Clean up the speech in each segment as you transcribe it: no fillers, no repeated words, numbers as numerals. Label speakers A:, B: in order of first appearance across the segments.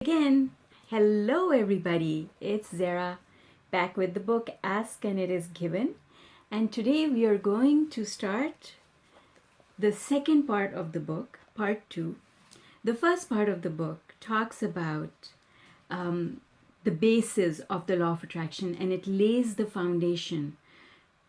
A: Again, hello everybody. It's Zara back with the book Ask and It Is Given. And today we are going to start the second part of the book, part 2. The first part of the book talks about the basis of the law of attraction, and it lays the foundation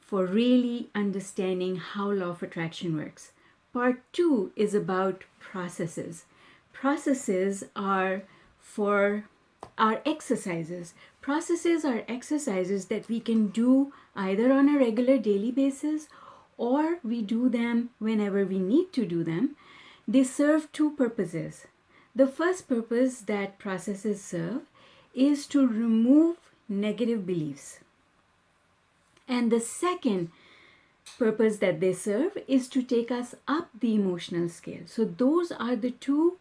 A: for really understanding how law of attraction works. Part 2 is about processes. Processes are for our exercises. Processes are exercises that we can do either on a regular daily basis or we do them whenever we need to do them. They serve two purposes. The first purpose that processes serve is to remove negative beliefs. And the second purpose that they serve is to take us up the emotional scale. So those are the two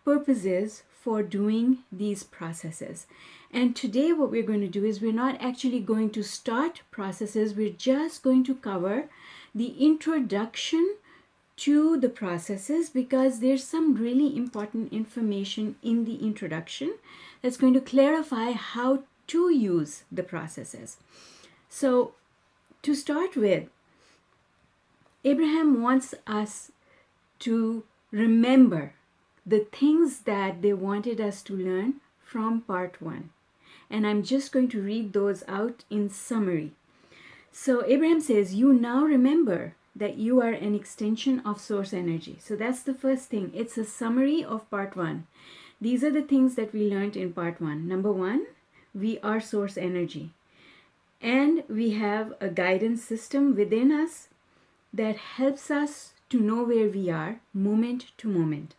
A: purposes for doing these processes. And today what we're going to do is we're not actually going to start processes. We're just going to cover the introduction to the processes because there's some really important information in the introduction that's going to clarify how to use the processes. So to start with, Abraham wants us to remember the things that they wanted us to learn from part 1. And I'm just going to read those out in summary. So Abraham says, you now remember that you are an extension of source energy. So that's the first thing. It's a summary of part 1. These are the things that we learned in part 1. Number 1, we are source energy. And we have a guidance system within us that helps us to know where we are moment to moment.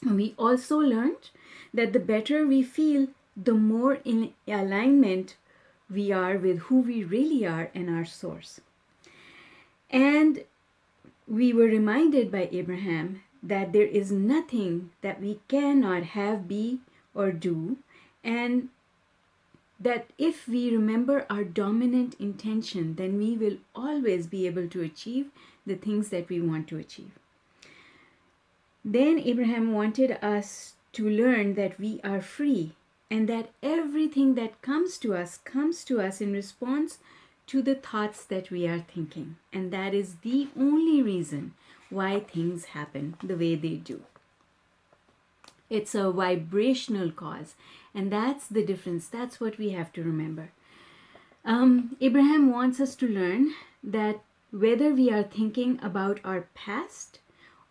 A: We also learned that the better we feel, the more in alignment we are with who we really are and our source. And we were reminded by Abraham that there is nothing that we cannot have, be, or do, and that if we remember our dominant intention, then we will always be able to achieve the things that we want to achieve. Then Abraham wanted us to learn that we are free and that everything that comes to us in response to the thoughts that we are thinking. And that is the only reason why things happen the way they do. It's a vibrational cause, and that's the difference. That's what we have to remember. Abraham wants us to learn that whether we are thinking about our past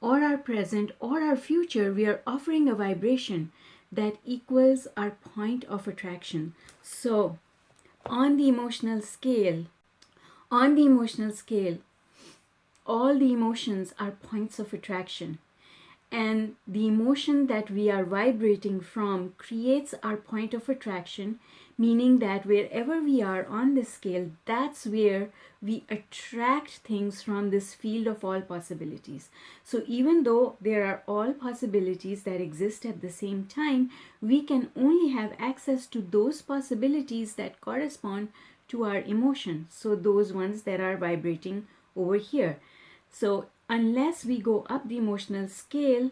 A: or our present or our future, we are offering a vibration that equals our point of attraction. So on the emotional scale, all the emotions are points of attraction. And the emotion that we are vibrating from creates our point of attraction, meaning that wherever we are on the scale, that's where we attract things from this field of all possibilities. So even though there are all possibilities that exist at the same time, we can only have access to those possibilities that correspond to our emotion. So those ones that are vibrating over here. So unless we go up the emotional scale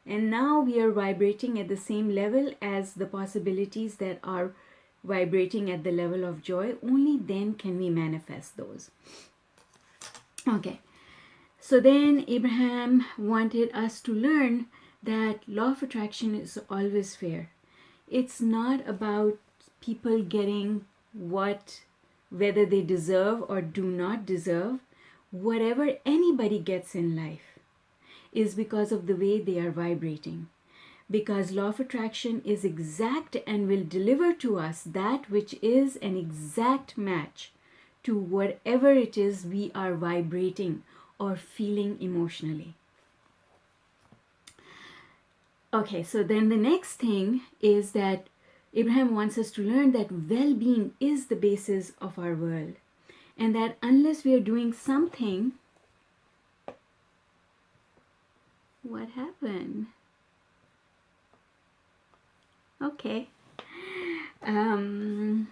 A: and now we are vibrating at the same level as the possibilities that are vibrating at the level of joy, only then can we manifest those. Okay, so then Abraham wanted us to learn that law of attraction is always fair. It's not about people getting whether they deserve or do not deserve. Whatever anybody gets in life is because of the way they are vibrating. Because law of attraction is exact and will deliver to us that which is an exact match to whatever it is we are vibrating or feeling emotionally. Okay, so then the next thing is that Abraham wants us to learn that well-being is the basis of our world. And that unless we are doing something, what happened? Okay. And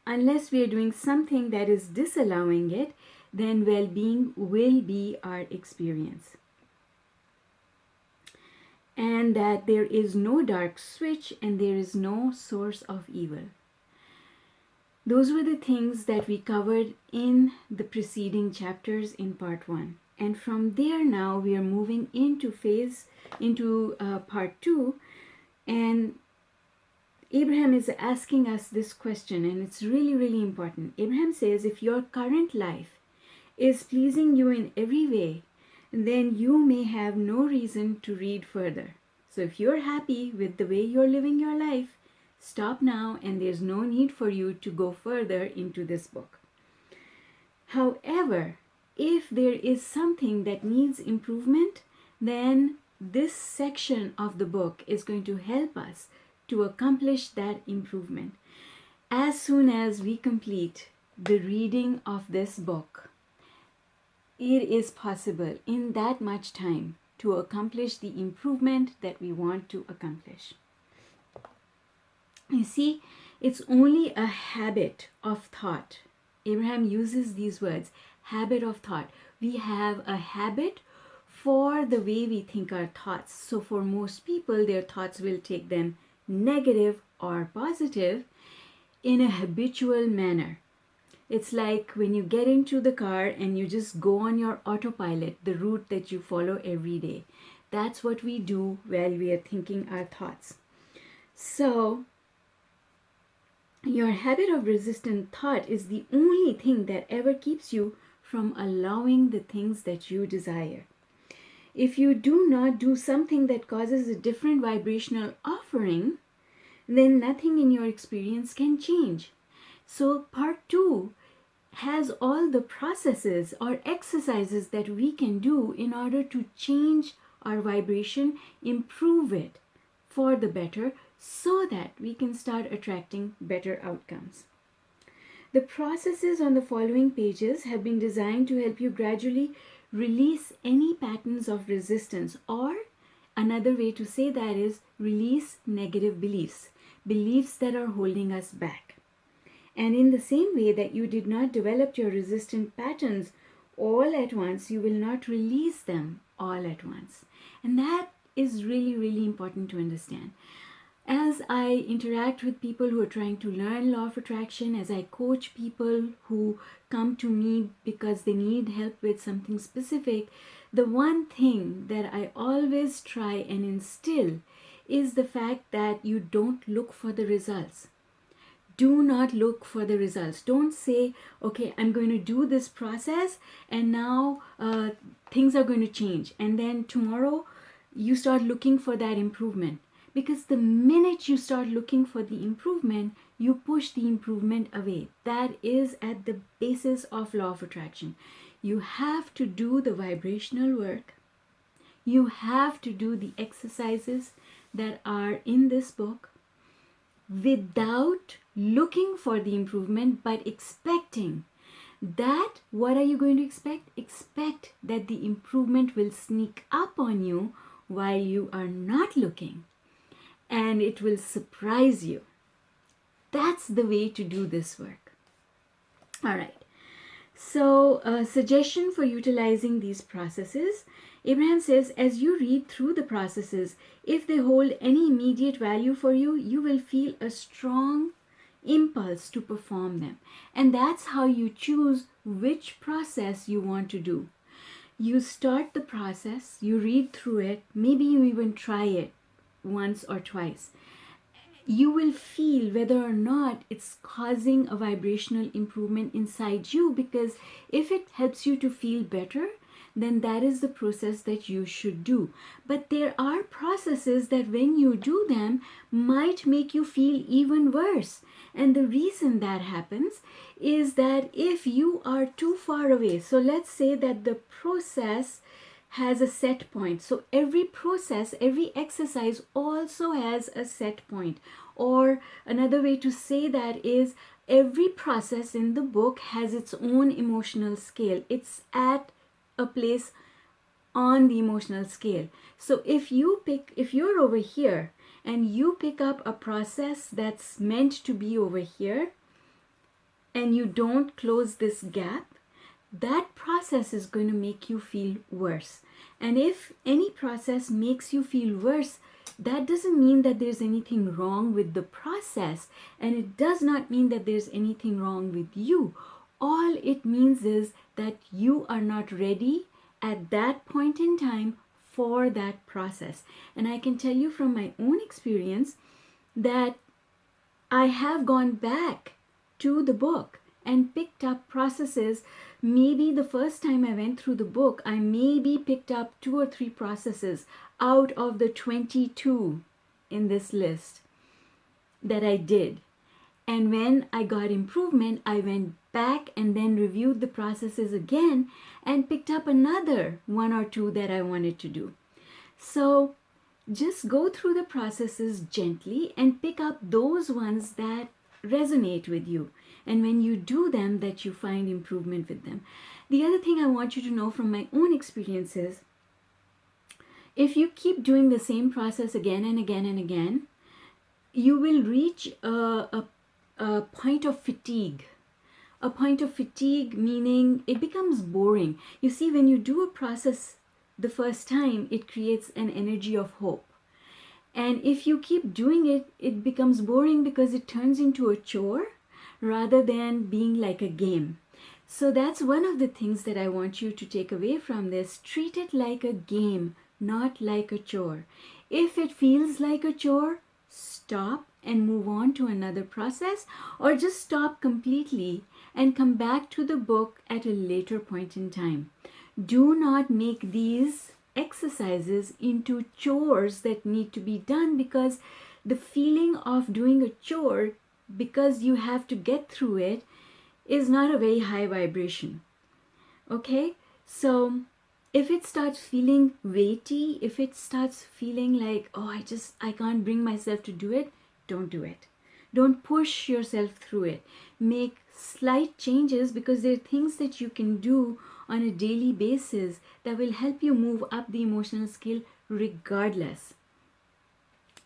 A: unless we are doing something that is disallowing it, then well-being will be our experience. and that there is no dark switch and there is no source of evil. Those were the things that we covered in the preceding chapters in part 1. And from there now we are moving into part 2, and Abraham is asking us this question, and it's really, really important. Abraham says, if your current life is pleasing you in every way, then you may have no reason to read further. So if you're happy with the way you're living your life, stop now, and there's no need for you to go further into this book. However, if there is something that needs improvement, then this section of the book is going to help us to accomplish that improvement. As soon as we complete the reading of this book, it is possible in that much time to accomplish the improvement that we want to accomplish. You see, it's only a habit of thought. Abraham uses these words, habit of thought. We have a habit for the way we think our thoughts. So for most people, their thoughts will take them negative or positive in a habitual manner. It's like when you get into the car and you just go on your autopilot, the route that you follow every day. That's what we do while we are thinking our thoughts. So your habit of resistant thought is the only thing that ever keeps you from allowing the things that you desire. If you do not do something that causes a different vibrational offering, then nothing in your experience can change. So part 2 has all the processes or exercises that we can do in order to change our vibration, improve it for the better, so that we can start attracting better outcomes. The processes on the following pages have been designed to help you gradually release any patterns of resistance, or another way to say that is release negative beliefs that are holding us back. And in the same way that you did not develop your resistant patterns all at once, you will not release them all at once. And that is really, really important to understand. As I interact with people who are trying to learn law of attraction, as I coach people who come to me because they need help with something specific, the one thing that I always try and instill is the fact that you don't look for the results. Do not look for the results. Don't say, okay, I'm going to do this process and now things are going to change. And then tomorrow you start looking for that improvement. Because the minute you start looking for the improvement, you push the improvement away. That is at the basis of law of attraction. You have to do the vibrational work. You have to do the exercises that are in this book without looking for the improvement, but expecting that. What are you going to expect? Expect that the improvement will sneak up on you while you are not looking. And it will surprise you. That's the way to do this work. All right. So a suggestion for utilizing these processes, Abraham says, as you read through the processes, if they hold any immediate value for you, you will feel a strong impulse to perform them. And that's how you choose which process you want to do. You start the process, you read through it, maybe you even try it once or twice. You will feel whether or not it's causing a vibrational improvement inside you, because if it helps you to feel better, then that is the process that you should do. But there are processes that when you do them might make you feel even worse. And the reason that happens is that if you are too far away, so let's say that the process has a set point. So every process, every exercise also has a set point. Or another way to say that is every process in the book has its own emotional scale. It's at a place on the emotional scale. So if you're over here and you pick up a process that's meant to be over here and you don't close this gap, that process is going to make you feel worse. And if any process makes you feel worse, that doesn't mean that there's anything wrong with the process, and it does not mean that there's anything wrong with you. All it means is that you are not ready at that point in time for that process. And I can tell you from my own experience that I have gone back to the book and picked up processes. Maybe the first time I went through the book, I maybe picked up 2 or 3 processes out of the 22 in this list that I did. And when I got improvement, I went back and then reviewed the processes again and picked up another 1 or 2 that I wanted to do. So just go through the processes gently and pick up those ones that resonate with you. And when you do them, that you find improvement with them. The other thing I want you to know from my own experiences, if you keep doing the same process again and again and again, you will reach a point of fatigue. A point of fatigue meaning it becomes boring. You see, when you do a process the first time, it creates an energy of hope. And if you keep doing it, it becomes boring because it turns into a chore rather than being like a game. So that's one of the things that I want you to take away from this. Treat it like a game, not like a chore. If it feels like a chore, stop and move on to another process, or just stop completely and come back to the book at a later point in time. Do not make these exercises into chores that need to be done, because the feeling of doing a chore because you have to get through it is not a very high vibration. Okay, so if it starts feeling weighty, if it starts feeling like, oh, I can't bring myself to do it, don't do it. Don't push yourself through it. Make slight changes, because there are things that you can do on a daily basis that will help you move up the emotional scale regardless.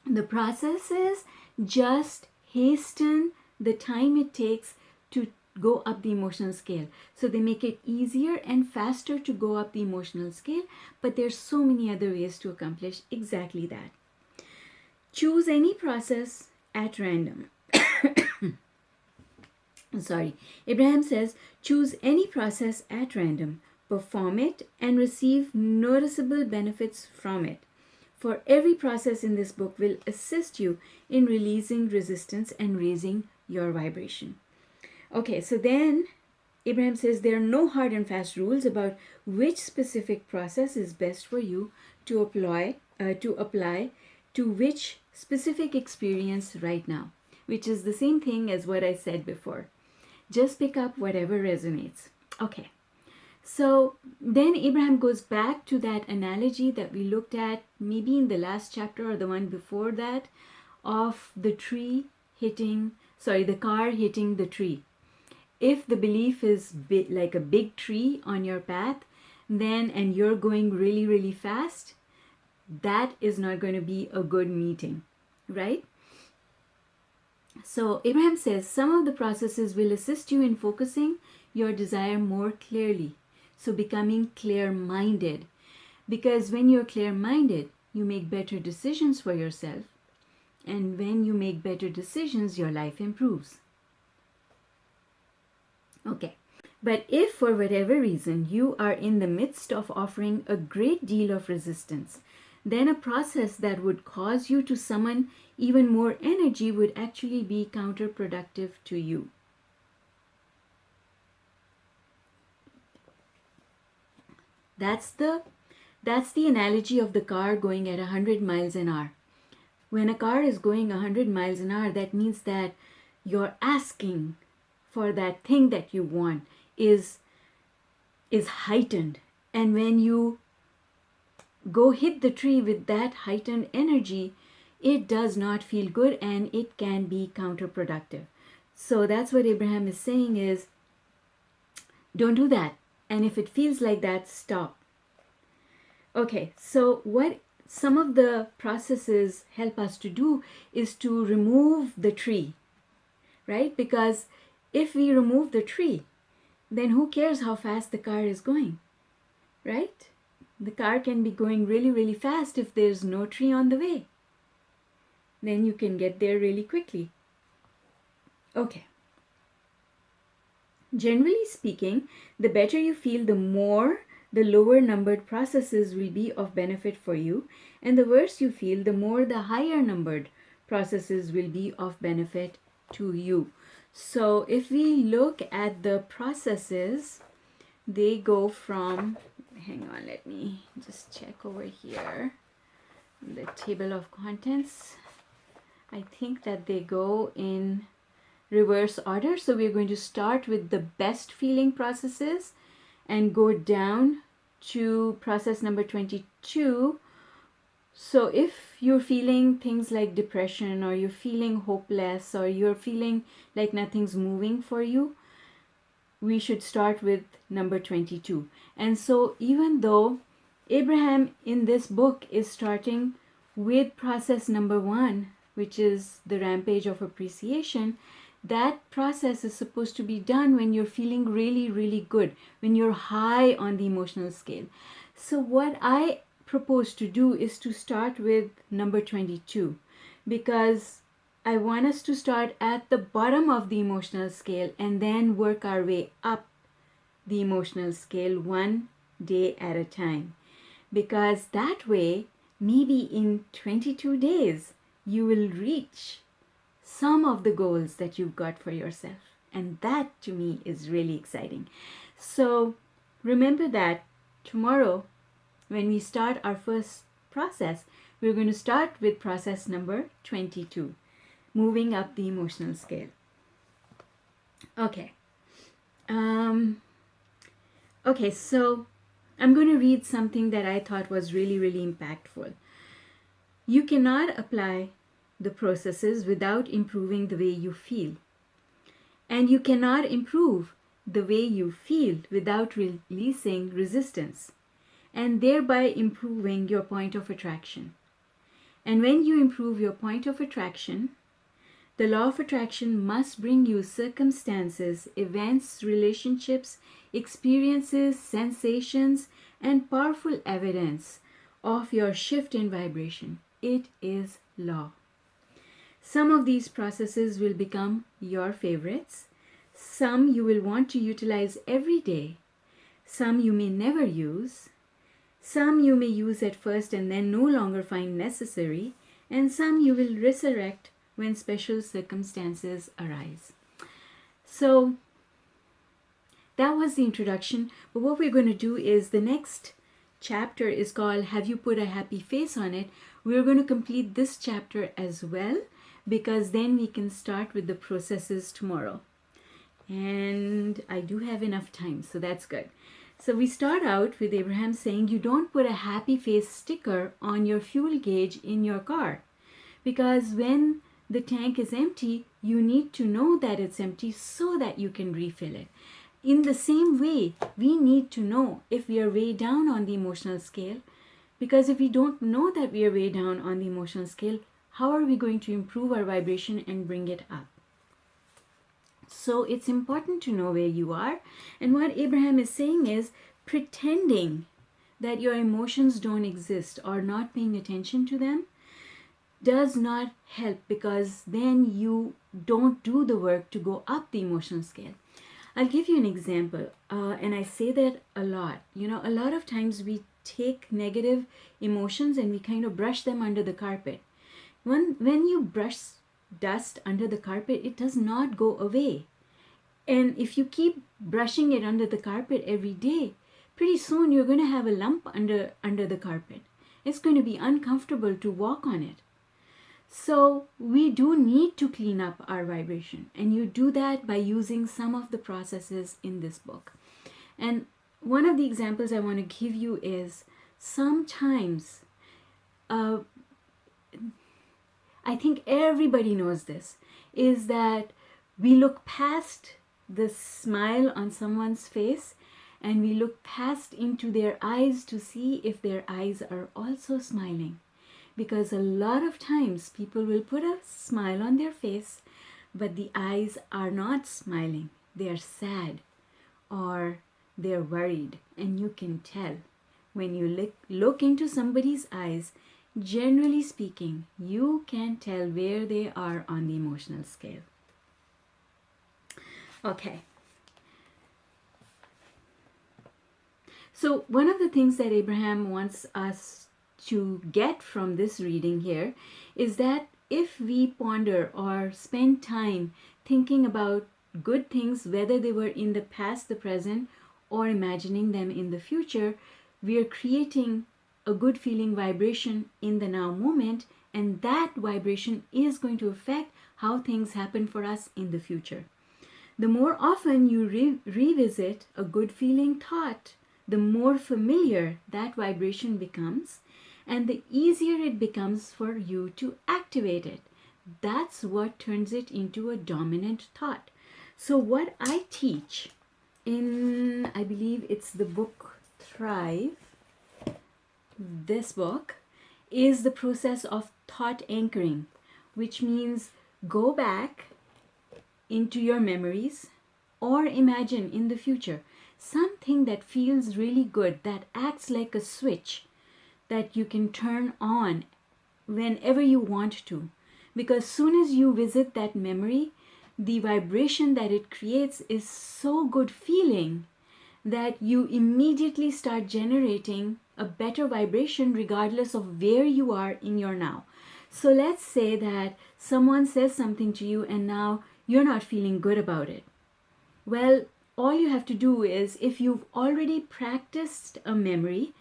A: The processes just hasten the time it takes to go up the emotional scale. So they make it easier and faster to go up the emotional scale, but there's so many other ways to accomplish exactly that. Choose any process at random. Sorry. Abraham says, choose any process at random, perform it, and receive noticeable benefits from it. For every process in this book will assist you in releasing resistance and raising your vibration. Okay, so then Abraham says there are no hard and fast rules about which specific process is best for you to apply to which specific experience right now, which is the same thing as what I said before. Just pick up whatever resonates. Okay. So then Abraham goes back to that analogy that we looked at maybe in the last chapter or the one before that, of the car hitting the tree. If the belief is like a big tree on your path, and you're going really, really fast, that is not going to be a good meeting, right? So Abraham says some of the processes will assist you in focusing your desire more clearly. So becoming clear-minded, because when you're clear-minded, you make better decisions for yourself. And when you make better decisions, your life improves. Okay, but if for whatever reason you are in the midst of offering a great deal of resistance, then a process that would cause you to summon even more energy would actually be counterproductive to you. That's the analogy of the car going at 100 miles an hour. When a car is going 100 miles an hour, that means that you're asking for that thing that you want is heightened. And when you go hit the tree with that heightened energy, it does not feel good and it can be counterproductive. So that's what Abraham is saying is, don't do that. And if it feels like that, stop. Okay, so what some of the processes help us to do is to remove the tree, right? Because if we remove the tree, then who cares how fast the car is going, right? The car can be going really, really fast if there's no tree on the way. Then you can get there really quickly. Okay. Generally speaking, the better you feel, the lower numbered processes will be of benefit for you, and the worse you feel, the higher numbered processes will be of benefit to you. So if we look at the processes, they go from, hang on, let me just check over here, the table of contents. I think that they go in reverse order. So we're going to start with the best feeling processes and go down to process number 22. So if you're feeling things like depression, or you're feeling hopeless, or you're feeling like nothing's moving for you, we should start with number 22. And so even though Abraham in this book is starting with process number 1, which is the rampage of appreciation, that process is supposed to be done when you're feeling really, really good, when you're high on the emotional scale. So what I propose to do is to start with number 22, because I want us to start at the bottom of the emotional scale and then work our way up the emotional scale one day at a time. Because that way, maybe in 22 days, you will reach some of the goals that you've got for yourself. And that to me is really exciting. So remember that tomorrow, when we start our first process, we're going to start with process number 22, moving up the emotional scale. Okay. Okay, so I'm going to read something that I thought was really, really impactful. You cannot apply the processes without improving the way you feel. And you cannot improve the way you feel without releasing resistance, and thereby improving your point of attraction. And when you improve your point of attraction, the law of attraction must bring you circumstances, events, relationships, experiences, sensations, and powerful evidence of your shift in vibration. It is law. Some of these processes will become your favorites. Some you will want to utilize every day. Some you may never use. Some you may use at first and then no longer find necessary. And some you will resurrect when special circumstances arise. So that was the introduction. But what we're going to do is, the next chapter is called Have You Put a Happy Face on It? We're going to complete this chapter as well, because then we can start with the processes tomorrow. And I do have enough time, so that's good. So we start out with Abraham saying, you don't put a happy face sticker on your fuel gauge in your car, because when the tank is empty, you need to know that it's empty so that you can refill it. In the same way, we need to know if we are way down on the emotional scale, because if we don't know that we are way down on the emotional scale, how are we going to improve our vibration and bring it up? So it's important to know where you are. And what Abraham is saying is, pretending that your emotions don't exist or not paying attention to them does not help, because then you don't do the work to go up the emotional scale. I'll give you an example, and I say that a lot. A lot of times we take negative emotions and we kind of brush them under the carpet. When you brush dust under the carpet, it does not go away. And if you keep brushing it under the carpet every day, pretty soon you're going to have a lump under the carpet. It's going to be uncomfortable to walk on it. So we do need to clean up our vibration, and you do that by using some of the processes in this book. And one of the examples I want to give you is, sometimes, I think everybody knows this, is that we look past the smile on someone's face and we look past into their eyes to see if their eyes are also smiling. Because a lot of times people will put a smile on their face, but the eyes are not smiling. They are sad, or they're worried, and you can tell. When you look into somebody's eyes, generally speaking, you can tell where they are on the emotional scale. Okay. So one of the things that Abraham wants us to get from this reading here is that if we ponder or spend time thinking about good things, whether they were in the past, the present, or imagining them in the future, we are creating a good feeling vibration in the now moment, and that vibration is going to affect how things happen for us in the future. The more often you revisit a good feeling thought, the more familiar that vibration becomes, and the easier it becomes for you to activate it. That's what turns it into a dominant thought. So what I teach in, I believe it's the book Thrive, this book, is the process of thought anchoring, which means go back into your memories or imagine in the future something that feels really good, that acts like a switch that you can turn on whenever you want to. Because soon as you visit that memory, the vibration that it creates is so good feeling that you immediately start generating a better vibration regardless of where you are in your now. So let's say that someone says something to you and now you're not feeling good about it. Well, all you have to do is, if you've already practiced a memory,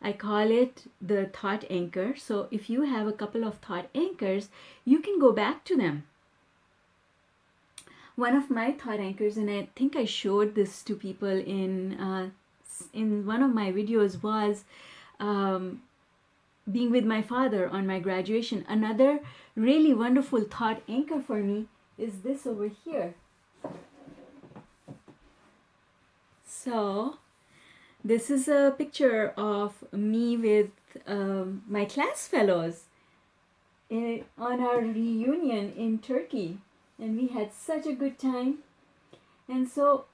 A: I call it the thought anchor. So if you have a couple of thought anchors, you can go back to them. One of my thought anchors, and I think I showed this to people in one of my videos, was being with my father on my graduation. Another really wonderful thought anchor for me is this over here. So this is a picture of me with my class fellows on our reunion in Turkey, and we had such a good time. And so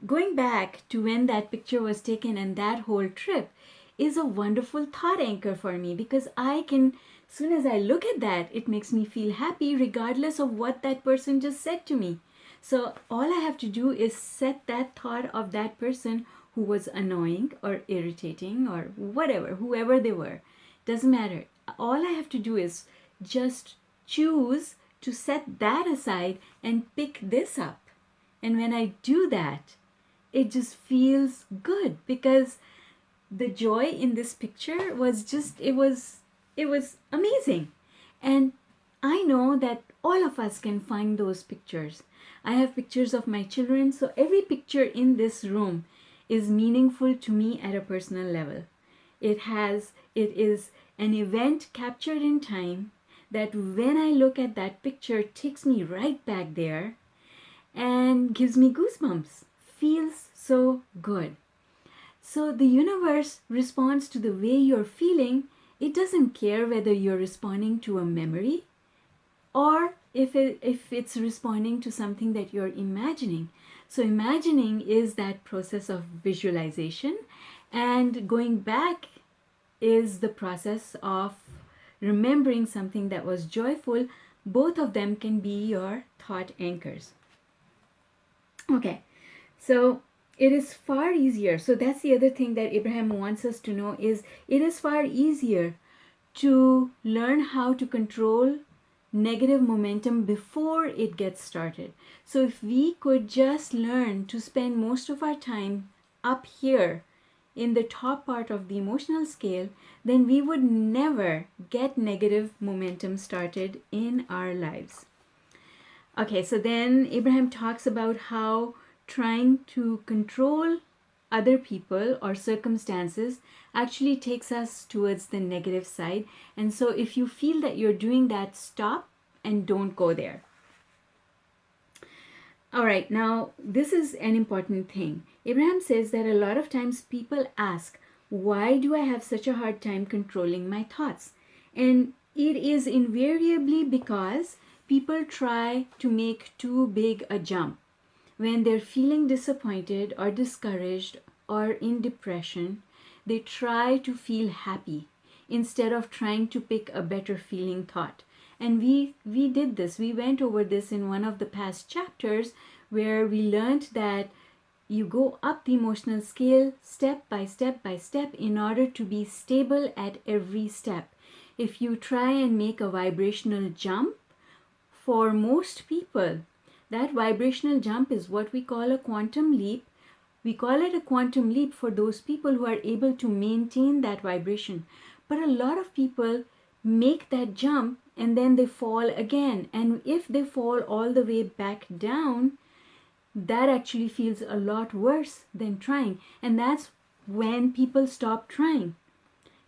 A: going back to when that picture was taken and that whole trip is a wonderful thought anchor for me, because I can, as soon as I look at that, it makes me feel happy regardless of what that person just said to me. So all I have to do is set that thought of that person who was annoying or irritating or whatever, whoever they were, doesn't matter. All I have to do is just choose to set that aside and pick this up. And when I do that, it just feels good, because the joy in this picture was just, it was amazing. And I know that all of us can find those pictures. I have pictures of my children, so every picture in this room is meaningful to me at a personal level. It is an event captured in time that when I look at that picture takes me right back there and gives me goosebumps. Feels so good. So the universe responds to the way you're feeling. It doesn't care whether you're responding to a memory or if it's responding to something that you're imagining. So imagining is that process of visualization, and going back is the process of remembering something that was joyful. Both of them can be your thought anchors. Okay, so it is far easier. So that's the other thing that Abraham wants us to know, is it is far easier to learn how to control negative momentum before it gets started. So if we could just learn to spend most of our time up here in the top part of the emotional scale, then we would never get negative momentum started in our lives. Okay, so then Abraham talks about how trying to control other people or circumstances actually takes us towards the negative side. And so if you feel that you're doing that, stop and don't go there. All right, now this is an important thing. Abraham says that a lot of times people ask, why do I have such a hard time controlling my thoughts? And it is invariably because people try to make too big a jump. when they're feeling disappointed or discouraged or in depression, they try to feel happy instead of trying to pick a better feeling thought. And we did this. We went over this in one of the past chapters where we learned that you go up the emotional scale step by step by step in order to be stable at every step. If you try and make a vibrational jump, for most people, that vibrational jump is what we call a quantum leap. We call it a quantum leap for those people who are able to maintain that vibration. But a lot of people make that jump and then they fall again. And if they fall all the way back down, that actually feels a lot worse than trying. And that's when people stop trying.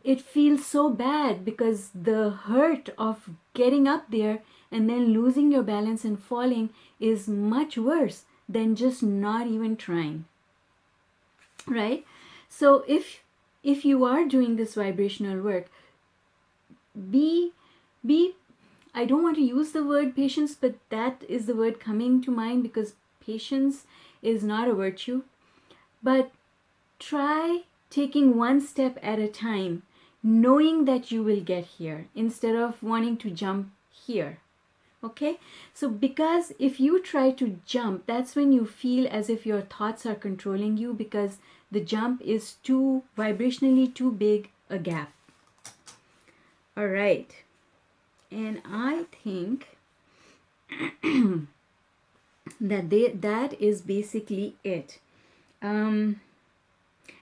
A: It feels so bad because the hurt of getting up there and then losing your balance and falling is much worse than just not even trying. Right? So if you are doing this vibrational work, be I don't want to use the word patience, but that is the word coming to mind because patience is not a virtue. But try taking one step at a time, knowing that you will get here instead of wanting to jump here. Okay? So because if you try to jump, that's when you feel as if your thoughts are controlling you because the jump is vibrationally too big a gap. All right. And I think that is basically it. And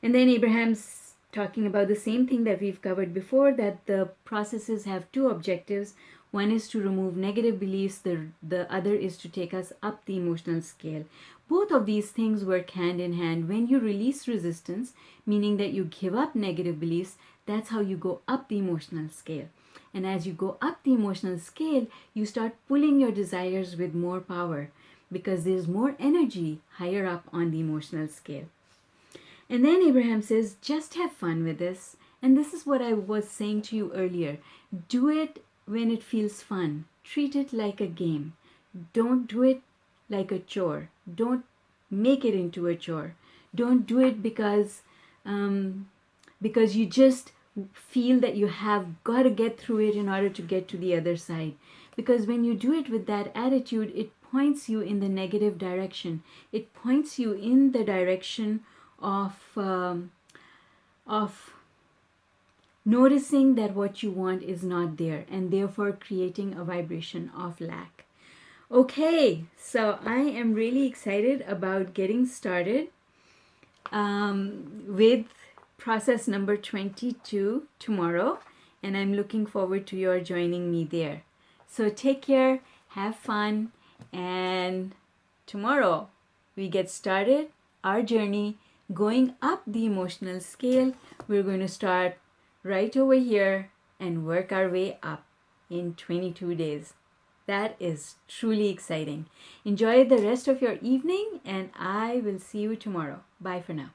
A: then Abraham's talking about the same thing that we've covered before, that the processes have two objectives. One is to remove negative beliefs, the other is to take us up the emotional scale. Both of these things work hand in hand. When you release resistance, meaning that you give up negative beliefs, that's how you go up the emotional scale. And as you go up the emotional scale, you start pulling your desires with more power because there's more energy higher up on the emotional scale. And then Abraham says, just have fun with this. And this is what I was saying to you earlier. Do it when it feels fun. Treat it like a game. Don't do it like a chore. Don't make it into a chore. Don't do it because you just feel that you have got to get through it in order to get to the other side. Because when you do it with that attitude, it points you in the negative direction. It points you in the direction of noticing that what you want is not there and therefore creating a vibration of lack. Okay, so I am really excited about getting started with process number 22 tomorrow, and I'm looking forward to your joining me there. So take care, have fun, and tomorrow we get started our journey going up the emotional scale. We're going to start right over here and work our way up in 22 days. That is truly exciting. Enjoy the rest of your evening, and I will see you tomorrow. Bye for now.